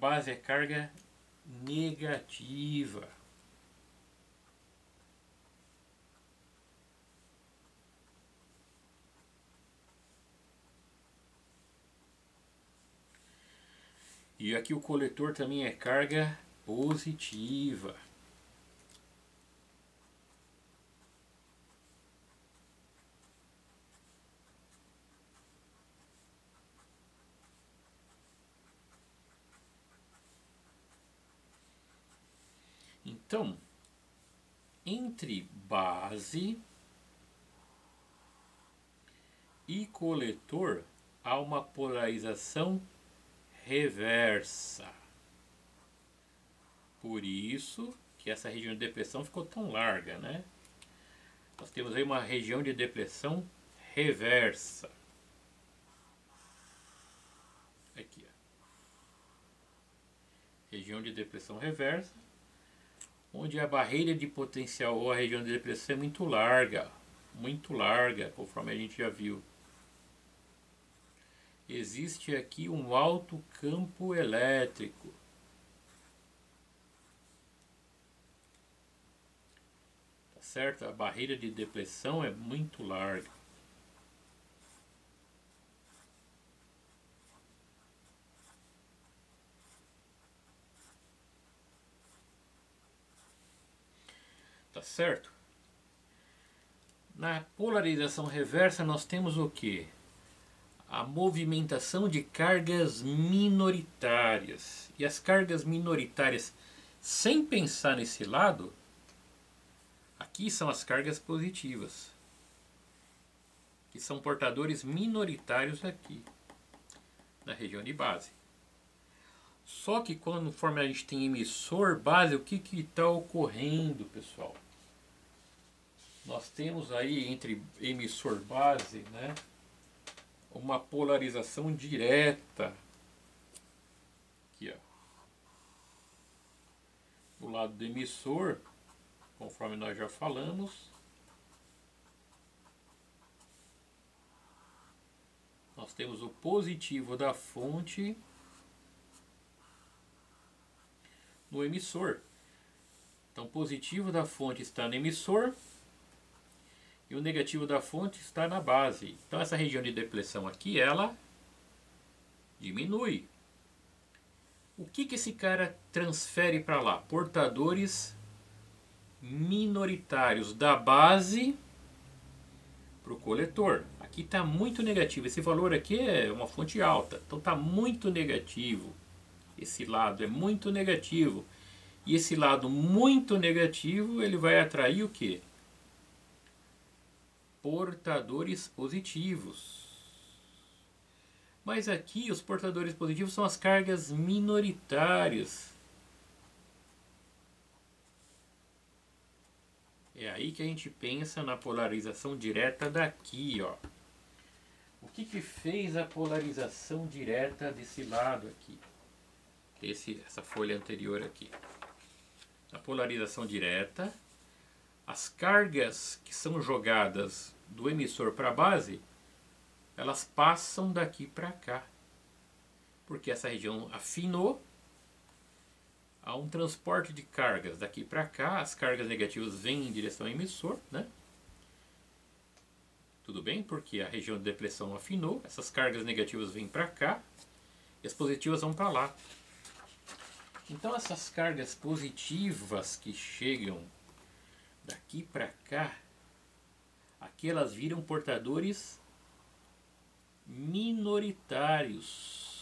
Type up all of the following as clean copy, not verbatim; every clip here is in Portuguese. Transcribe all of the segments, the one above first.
base é carga negativa. E aqui o coletor também é carga positiva. Então, entre base e coletor há uma polarização reversa. Por isso que essa região de depressão ficou tão larga, né? Nós temos aí uma região de depressão reversa. Aqui, ó. Região de depressão reversa, onde a barreira de potencial ou a região de depressão é muito larga, conforme a gente já viu. Existe aqui um alto campo elétrico. Tá certo? A barreira de depressão é muito larga. Tá certo? Na polarização reversa nós temos o que? A movimentação de cargas minoritárias. E as cargas minoritárias, sem pensar nesse lado, aqui são as cargas positivas, que são portadores minoritários aqui, na região de base. Só que conforme a gente tem emissor base, o que está ocorrendo, pessoal? Nós temos aí entre emissor base, né, uma polarização direta. Aqui, ó. Do lado do emissor, conforme nós já falamos, nós temos o positivo da fonte no emissor. Então, o positivo da fonte está no emissor e o negativo da fonte está na base. Então, essa região de depressão aqui, ela diminui. O que esse cara transfere para lá? Portadores minoritários da base para o coletor. Aqui está muito negativo. Esse valor aqui é uma fonte alta. Então está muito negativo. Esse lado é muito negativo. E esse lado muito negativo, ele vai atrair o quê? Portadores positivos. Mas aqui os portadores positivos são as cargas minoritárias. É aí que a gente pensa na polarização direta daqui, ó. O que fez a polarização direta desse lado aqui? Essa folha anterior aqui. A polarização direta, as cargas que são jogadas do emissor para a base, elas passam daqui para cá. Porque essa região afinou, há um transporte de cargas daqui para cá, as cargas negativas vêm em direção ao emissor, né? Tudo bem? Porque a região de depressão afinou, essas cargas negativas vêm para cá e as positivas vão para lá. Então essas cargas positivas que chegam daqui para cá, aqui elas viram portadores minoritários.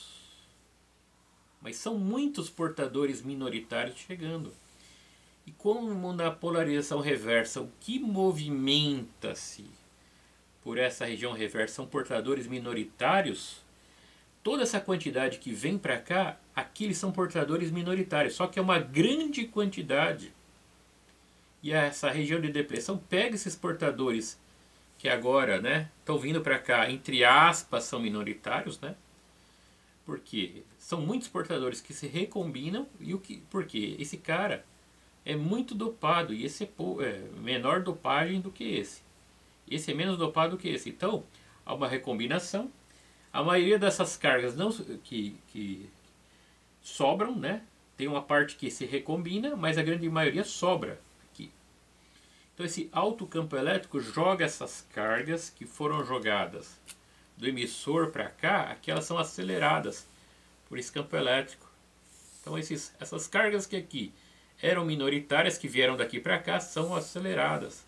Mas são muitos portadores minoritários chegando. E como na polarização reversa, o que movimenta-se por essa região reversa são portadores minoritários, toda essa quantidade que vem para cá, aqui eles são portadores minoritários, só que é uma grande quantidade. E essa região de depressão pega esses portadores que agora, né, estão vindo para cá, entre aspas, são minoritários, né? Porque são muitos portadores que se recombinam e porque esse cara é muito dopado e esse é menor dopagem do que esse. Esse é menos dopado do que esse. Então, há uma recombinação. A maioria dessas cargas não, que sobram, né? Tem uma parte que se recombina, mas a grande maioria sobra aqui. Então esse alto campo elétrico joga essas cargas que foram jogadas do emissor para cá, aqui elas são aceleradas por esse campo elétrico. Então essas cargas que aqui eram minoritárias, que vieram daqui para cá, são aceleradas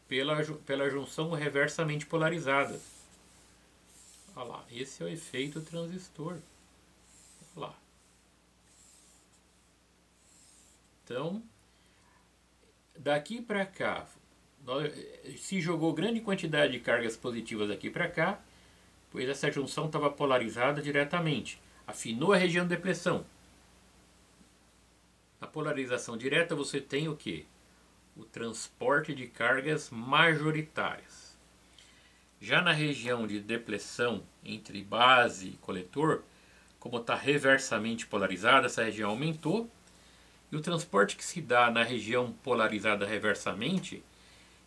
pela junção reversamente polarizada. Olha lá, esse é o efeito transistor. Olha lá. Então, daqui para cá, se jogou grande quantidade de cargas positivas daqui para cá, pois essa junção estava polarizada diretamente. Afinou a região de depressão. Na polarização direta você tem o que? O transporte de cargas majoritárias. Já na região de depressão entre base e coletor, como está reversamente polarizada, essa região aumentou. E o transporte que se dá na região polarizada reversamente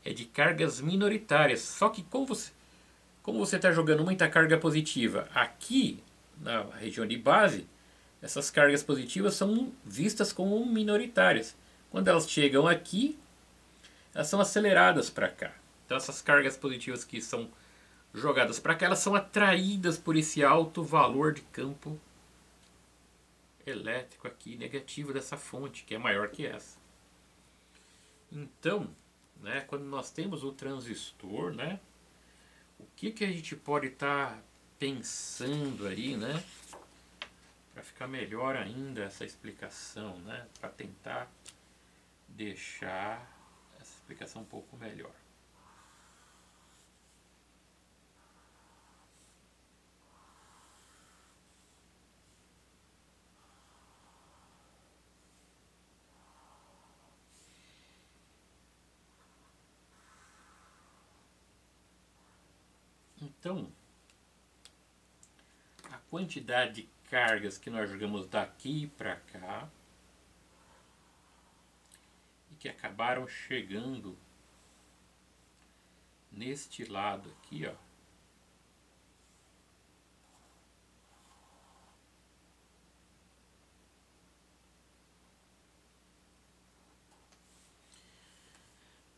é de cargas minoritárias. Só que como você está jogando muita carga positiva aqui na região de base, essas cargas positivas são vistas como minoritárias. Quando elas chegam aqui, elas são aceleradas para cá. Então essas cargas positivas que são jogadas para cá, elas são atraídas por esse alto valor de campo elétrico aqui negativo dessa fonte, que é maior que essa. Então, né, quando nós temos o transistor, né, o que a gente pode estar pensando aí, né, para ficar melhor ainda essa explicação, né, para tentar deixar essa explicação um pouco melhor. Então, a quantidade de cargas que nós jogamos daqui para cá e que acabaram chegando neste lado aqui, ó,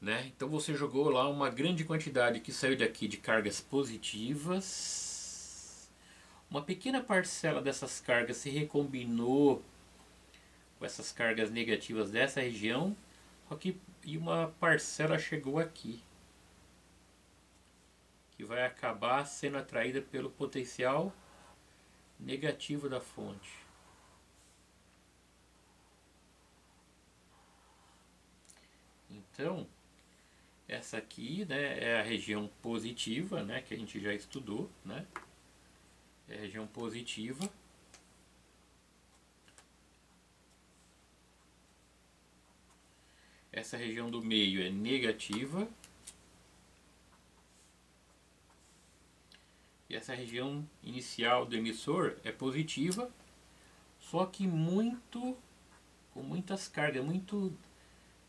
né? Então você jogou lá uma grande quantidade que saiu daqui de cargas positivas. Uma pequena parcela dessas cargas se recombinou com essas cargas negativas dessa região, e uma parcela chegou aqui, que vai acabar sendo atraída pelo potencial negativo da fonte. Então, essa aqui, né, é a região positiva, né, que a gente já estudou, né? É a região positiva. Essa região do meio é negativa. E essa região inicial do emissor é positiva, só que com muitas cargas, muito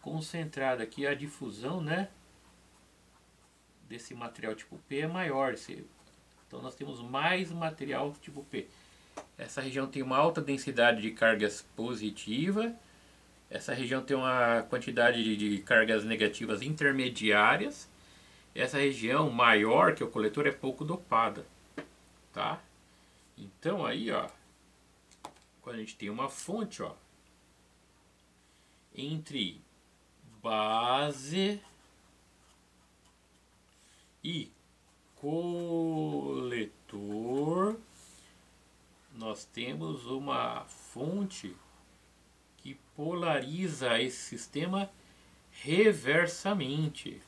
concentrada aqui. A difusão, né, desse material tipo P é maior. Então nós temos mais material tipo P. Essa região tem uma alta densidade de cargas positivas. Essa região tem uma quantidade de cargas negativas intermediárias. Essa região maior, que é o coletor, é pouco dopada, tá? Então aí, ó, quando a gente tem uma fonte, ó, entre base e coletor, nós temos uma fonte que polariza esse sistema reversamente.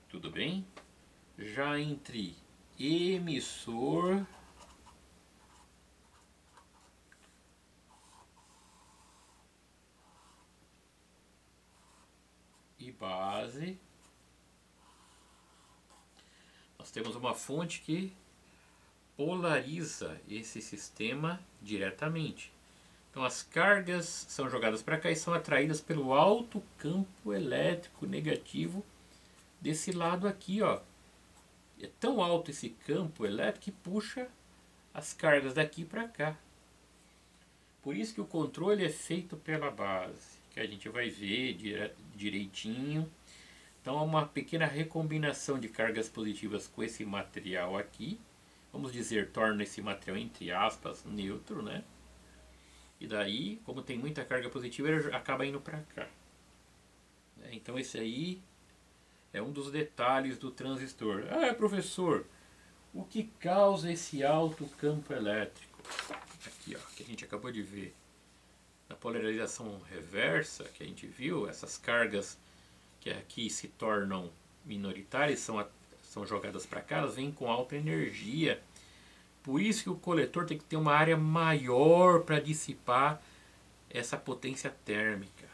Tudo bem? Já entre emissor e base, nós temos uma fonte que polariza esse sistema diretamente. Então as cargas são jogadas para cá e são atraídas pelo alto campo elétrico negativo desse lado aqui, ó. É tão alto esse campo elétrico que puxa as cargas daqui para cá. Por isso que o controle é feito pela base, que a gente vai ver direitinho. Então, é uma pequena recombinação de cargas positivas com esse material aqui. Vamos dizer, torna esse material, entre aspas, neutro, né? E daí, como tem muita carga positiva, ele acaba indo para cá. Então, esse aí é um dos detalhes do transistor. Ah, professor, o que causa esse alto campo elétrico? Aqui, ó, que a gente acabou de ver. Na polarização reversa, que a gente viu, essas cargas que aqui se tornam minoritárias, são jogadas para cá, elas vêm com alta energia. Por isso que o coletor tem que ter uma área maior para dissipar essa potência térmica.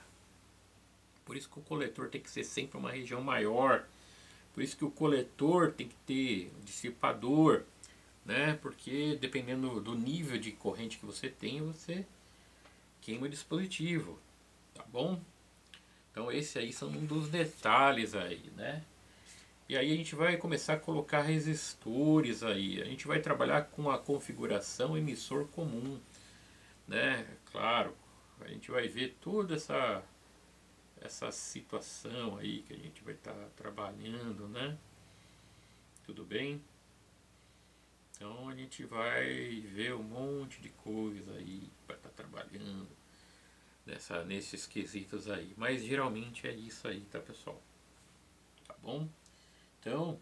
Por isso que o coletor tem que ser sempre uma região maior. Por isso que o coletor tem que ter um dissipador, né? Porque dependendo do nível de corrente que você tem, você queima o dispositivo, tá bom? Então esse aí são um dos detalhes aí, né? E aí a gente vai começar a colocar resistores aí. A gente vai trabalhar com a configuração emissor comum, né? Claro, a gente vai ver toda essa situação aí que a gente vai estar trabalhando, né? Tudo bem? Então a gente vai ver um monte de coisa aí, vai estar trabalhando nesses quesitos aí. Mas geralmente é isso aí, tá, pessoal? Tá bom? Então,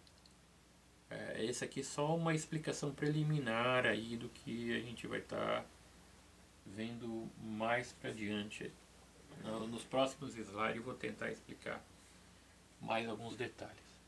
esse aqui é só uma explicação preliminar aí do que a gente vai estar vendo mais para diante. Nos próximos slides eu vou tentar explicar mais alguns detalhes.